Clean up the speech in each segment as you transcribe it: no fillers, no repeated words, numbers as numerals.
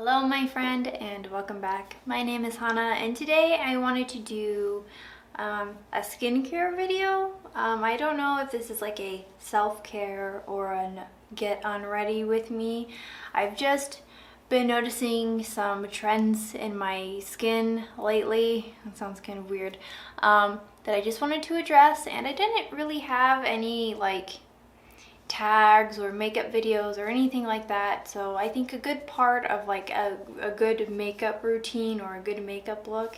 Hello my friend and welcome back. My name is Hannah and today I wanted to do a skincare video. I don't know if this is like a self-care or an get on ready with me. I've just been noticing some trends in my skin lately. That sounds kind of weird. That I just wanted to address, and I didn't really have any like tags or makeup videos or anything like that. So I think a good part of like a good makeup routine or a good makeup look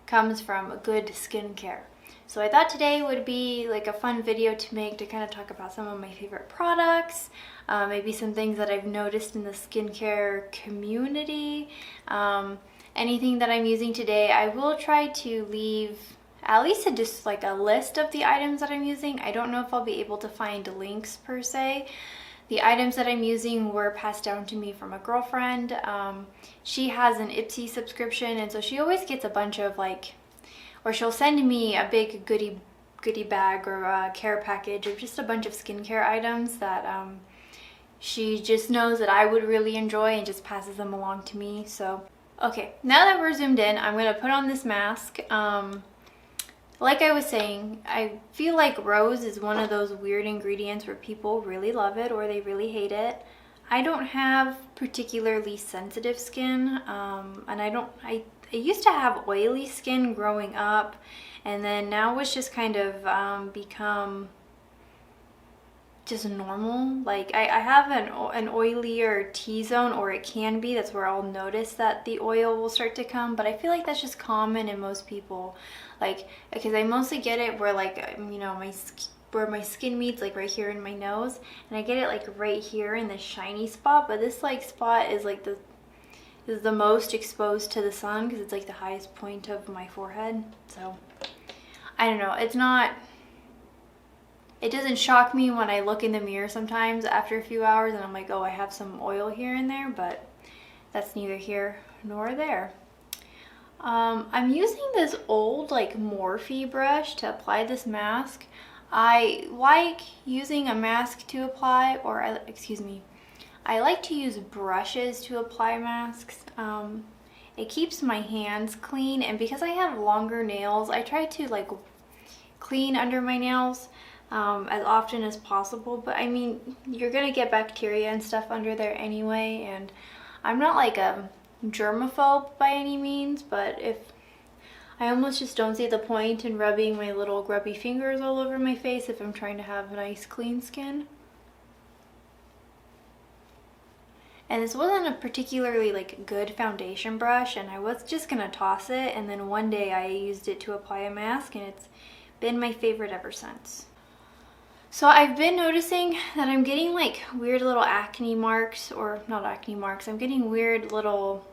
comes from a good skincare. So I thought today would be like a fun video to make to kind of talk about some of my favorite products, maybe some things that I've noticed in the skincare community, anything that I'm using today. I will try to leave at least just like a list of the items that I'm using. I don't know if I'll be able to find links per se. The items that I'm using were passed down to me from a girlfriend. She has an Ipsy subscription, and so she always gets a bunch of like, or she'll send me a big goodie bag or a care package of just a bunch of skincare items that she just knows that I would really enjoy and just passes them along to me. So okay, now that we're zoomed in, I'm gonna put on this mask. Like I was saying, I feel like rose is one of those weird ingredients where people really love it or they really hate it. I don't have particularly sensitive skin, and I used to have oily skin growing up, and then now it's just kind of become just normal. Like I have an oilier T-zone, or it can be. That's where I'll notice that the oil will start to come, but I feel like that's just common in most people. Like, because I mostly get it where like, you know, where my skin meets, like right here in my nose, and I get it like right here in the shiny spot, but this like spot is like is the most exposed to the sun because it's like the highest point of my forehead. So I don't know, it doesn't shock me when I look in the mirror sometimes after a few hours and I'm like, oh, I have some oil here and there, but that's neither here nor there. I'm using this old like Morphe brush to apply this mask. I like using a mask to apply, or I like to use brushes to apply masks. It keeps my hands clean, and because I have longer nails, I try to like clean under my nails as often as possible. But I mean, you're gonna get bacteria and stuff under there anyway, and I'm not like a germaphobe by any means, but if I almost just don't see the point in rubbing my little grubby fingers all over my face if I'm trying to have nice clean skin. And this wasn't a particularly like good foundation brush, and I was just gonna toss it, and then one day I used it to apply a mask, and it's been my favorite ever since. So I've been noticing that I'm getting like weird little acne marks, or not acne marks, I'm getting weird little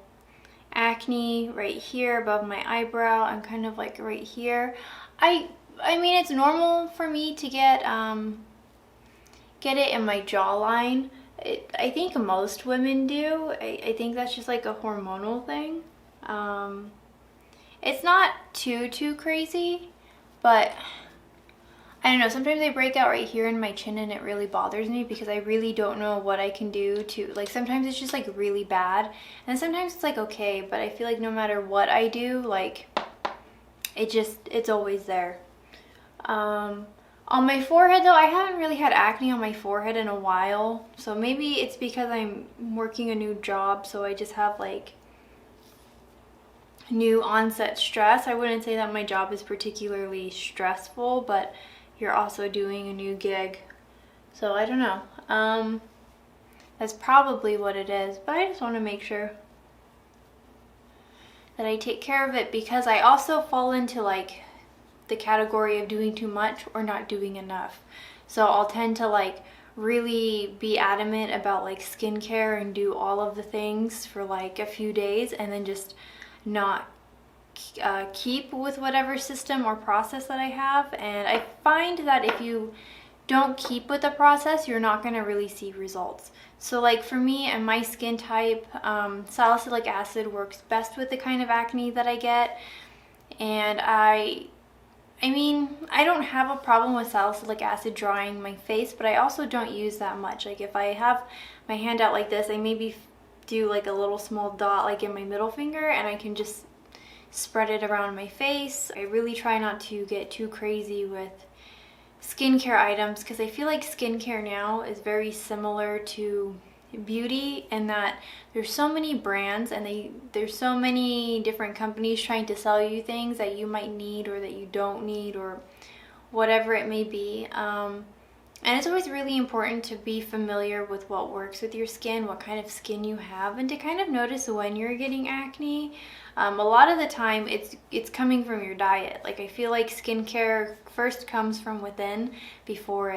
acne right here above my eyebrow and kind of like right here. I mean, it's normal for me to get it in my jawline. I think most women do. I think that's just like a hormonal thing. It's not too crazy, but I don't know, sometimes they break out right here in my chin and it really bothers me because I really don't know what I can do to, like, sometimes it's just like really bad and sometimes it's like okay, but I feel like no matter what I do, like it's always there. On my forehead though, I haven't really had acne on my forehead in a while, so maybe it's because I'm working a new job, so I just have like new onset stress. I wouldn't say that my job is particularly stressful, but you're also doing a new gig, so I don't know. That's probably what it is, but I just want to make sure that I take care of it, because I also fall into like the category of doing too much or not doing enough. So I'll tend to like really be adamant about like skincare and do all of the things for like a few days and then just not keep with whatever system or process that I have. And I find that if you don't keep with the process, you're not going to really see results. So like for me and my skin type, salicylic acid works best with the kind of acne that I get. And I mean, I don't have a problem with salicylic acid drying my face, but I also don't use that much. Like if I have my hand out like this, I maybe do like a little small dot like in my middle finger, and I can just spread it around my face. I really try not to get too crazy with skincare items because I feel like skincare now is very similar to beauty in that there's so many brands and there's so many different companies trying to sell you things that you might need or that you don't need or whatever it may be. And it's always really important to be familiar with what works with your skin, what kind of skin you have, and to kind of notice when you're getting acne. A lot of the time it's coming from your diet. Like I feel like skincare first comes from within before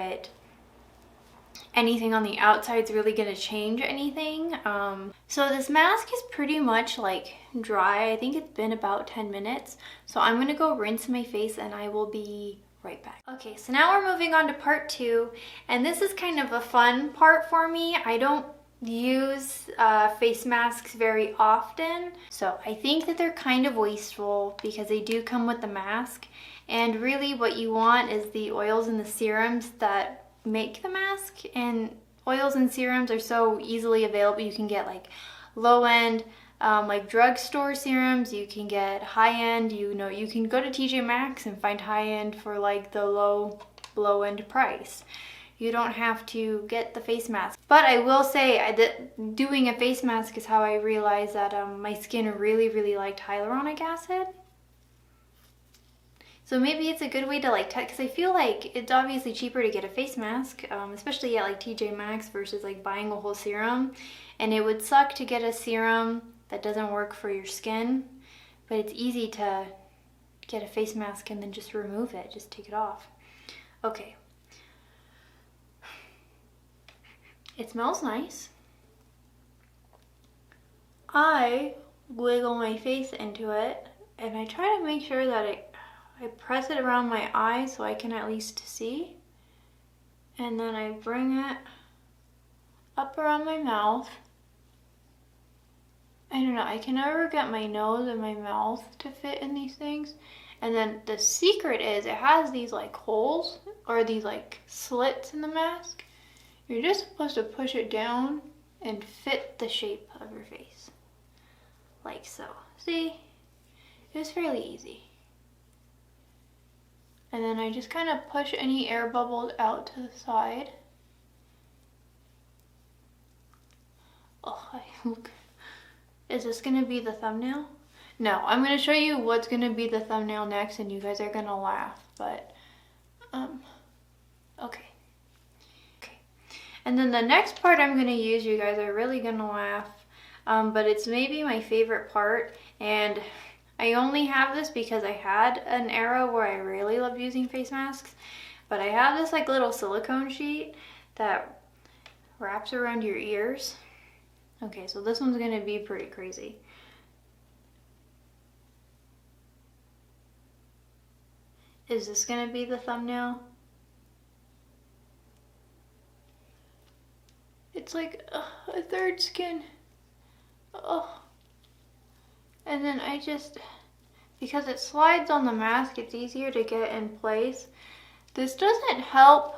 anything on the outside is really going to change anything. So this mask is pretty much like dry. I think it's been about 10 minutes. So I'm going to go rinse my face and I will be right back. Okay, so now we're moving on to part 2, and this is kind of a fun part for me. I don't use face masks very often, so I think that they're kind of wasteful because they do come with the mask, and really what you want is the oils and the serums that make the mask, and oils and serums are so easily available. You can get like low-end like drugstore serums, you can get high-end, you can go to TJ Maxx and find high-end for like the low-end price. You don't have to get the face mask. But I will say that doing a face mask is how I realized that my skin really liked hyaluronic acid. So maybe it's a good way to like test, because I feel like it's obviously cheaper to get a face mask, especially at like TJ Maxx versus like buying a whole serum. And it would suck to get a serum that doesn't work for your skin, but it's easy to get a face mask and then just remove it, just take it off. Okay. It smells nice. I wiggle my face into it and I try to make sure that I press it around my eye so I can at least see. And then I bring it up around my mouth. I don't know, I can never get my nose and my mouth to fit in these things. And then the secret is it has these like holes or these like slits in the mask. You're just supposed to push it down and fit the shape of your face. Like so. See? It's fairly easy. And then I just kind of push any air bubbles out to the side. Oh, look. Is this going to be the thumbnail? No, I'm going to show you what's going to be the thumbnail next and you guys are going to laugh, but, okay. And then the next part I'm going to use, you guys are really going to laugh, but it's maybe my favorite part, and I only have this because I had an era where I really loved using face masks, but I have this like little silicone sheet that wraps around your ears. Okay, so this one's gonna be pretty crazy. Is this gonna be the thumbnail? It's like a third skin. Oh. And then I just, because it slides on the mask, it's easier to get in place. This doesn't help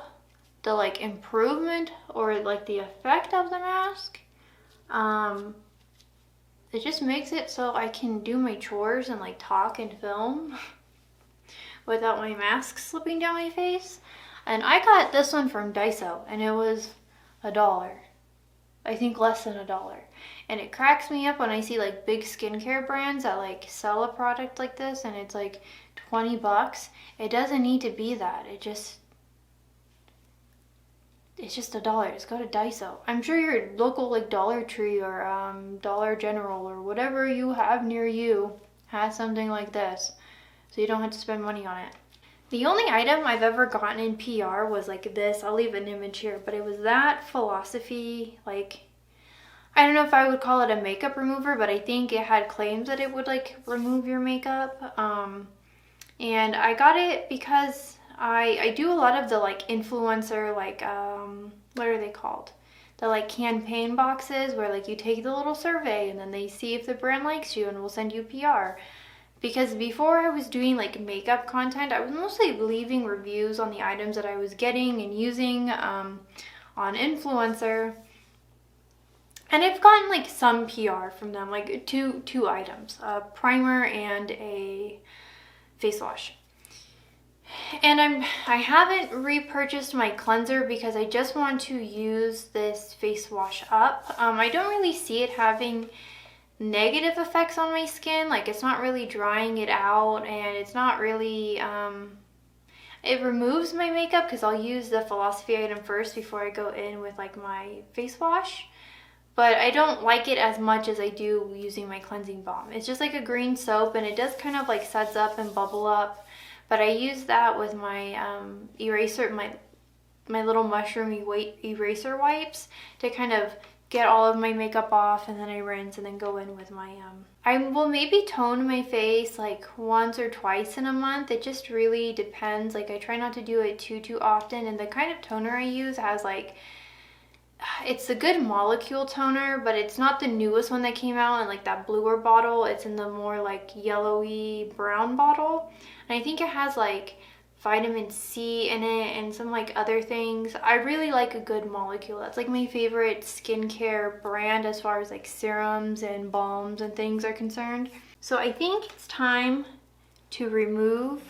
the like improvement or like the effect of the mask. It just makes it so I can do my chores and like talk and film without my mask slipping down my face. And I got this one from Daiso and it was $1. I think less than $1. And it cracks me up when I see like big skincare brands that like sell a product like this and it's like 20 bucks. It doesn't need to be that. It's just $1. Just go to Daiso. I'm sure your local like Dollar Tree or Dollar General or whatever you have near you has something like this, so you don't have to spend money on it. The only item I've ever gotten in PR was like this. I'll leave an image here, but it was that Philosophy, like, I don't know if I would call it a makeup remover, but I think it had claims that it would like remove your makeup. And I got it because I do a lot of the like influencer, like, what are they called? The like campaign boxes where like you take the little survey and then they see if the brand likes you and will send you PR. Because before I was doing like makeup content, I was mostly leaving reviews on the items that I was getting and using on Influencer. And I've gotten like some PR from them, like two items, a primer and a face wash. And I haven't repurchased my cleanser because I just want to use this face wash up. I don't really see it having negative effects on my skin. Like, it's not really drying it out, and it's not really it removes my makeup because I'll use the Philosophy item first before I go in with like my face wash. But I don't like it as much as I do using my cleansing balm. It's just like a green soap, and it does kind of like suds up and bubble up. But I use that with my eraser, my little mushroom eraser wipes to kind of get all of my makeup off, and then I rinse and then go in with my I will maybe tone my face like once or twice in a month. It just really depends. Like, I try not to do it too often, and the kind of toner I use has like, it's a good molecule toner, but it's not the newest one that came out in like that bluer bottle. It's in the more like yellowy brown bottle, and I think it has like vitamin C in it and some like other things. I really like a good molecule. That's like my favorite skincare brand as far as like serums and balms and things are concerned. So I think it's time to remove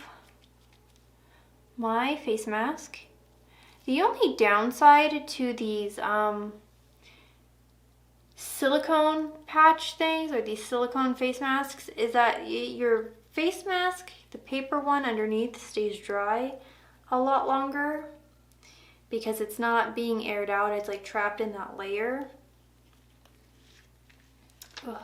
my face mask. The only downside to these silicone patch things, or these silicone face masks, is that your face mask, the paper one underneath, stays dry a lot longer because it's not being aired out. It's like trapped in that layer. Ugh.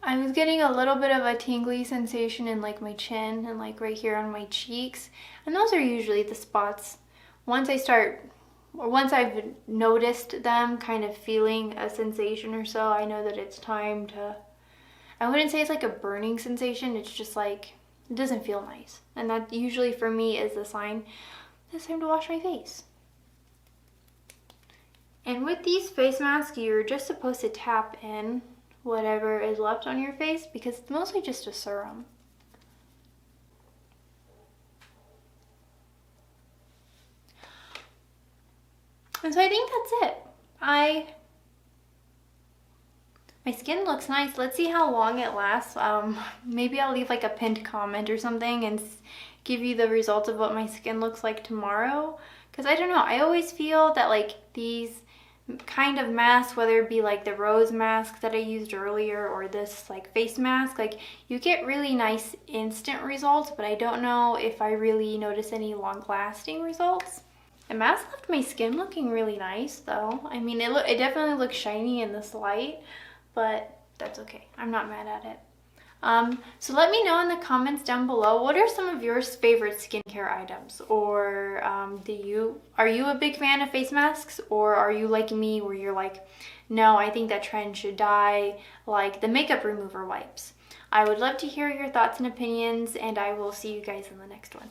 I was getting a little bit of a tingly sensation in like my chin and like right here on my cheeks, and those are usually the spots once I've noticed them kind of feeling a sensation or so, I know that it's time to, I wouldn't say it's like a burning sensation, it's just like it doesn't feel nice, and that usually for me is the sign that it's time to wash my face. And with these face masks, you're just supposed to tap in whatever is left on your face because it's mostly just a serum. And so I think that's it. My skin looks nice. Let's see how long it lasts. Maybe I'll leave like a pinned comment or something and give you the results of what my skin looks like tomorrow. Because I don't know, I always feel that like these kind of masks, whether it be like the rose mask that I used earlier or this like face mask, like you get really nice instant results, but I don't know if I really notice any long-lasting results. The mask left my skin looking really nice though. I mean, it definitely looks shiny in this light, but that's okay. I'm not mad at it. So let me know in the comments down below, what are some of your favorite skincare items? Or are you a big fan of face masks? Or are you like me where you're like, no, I think that trend should die, like the makeup remover wipes? I would love to hear your thoughts and opinions, and I will see you guys in the next one.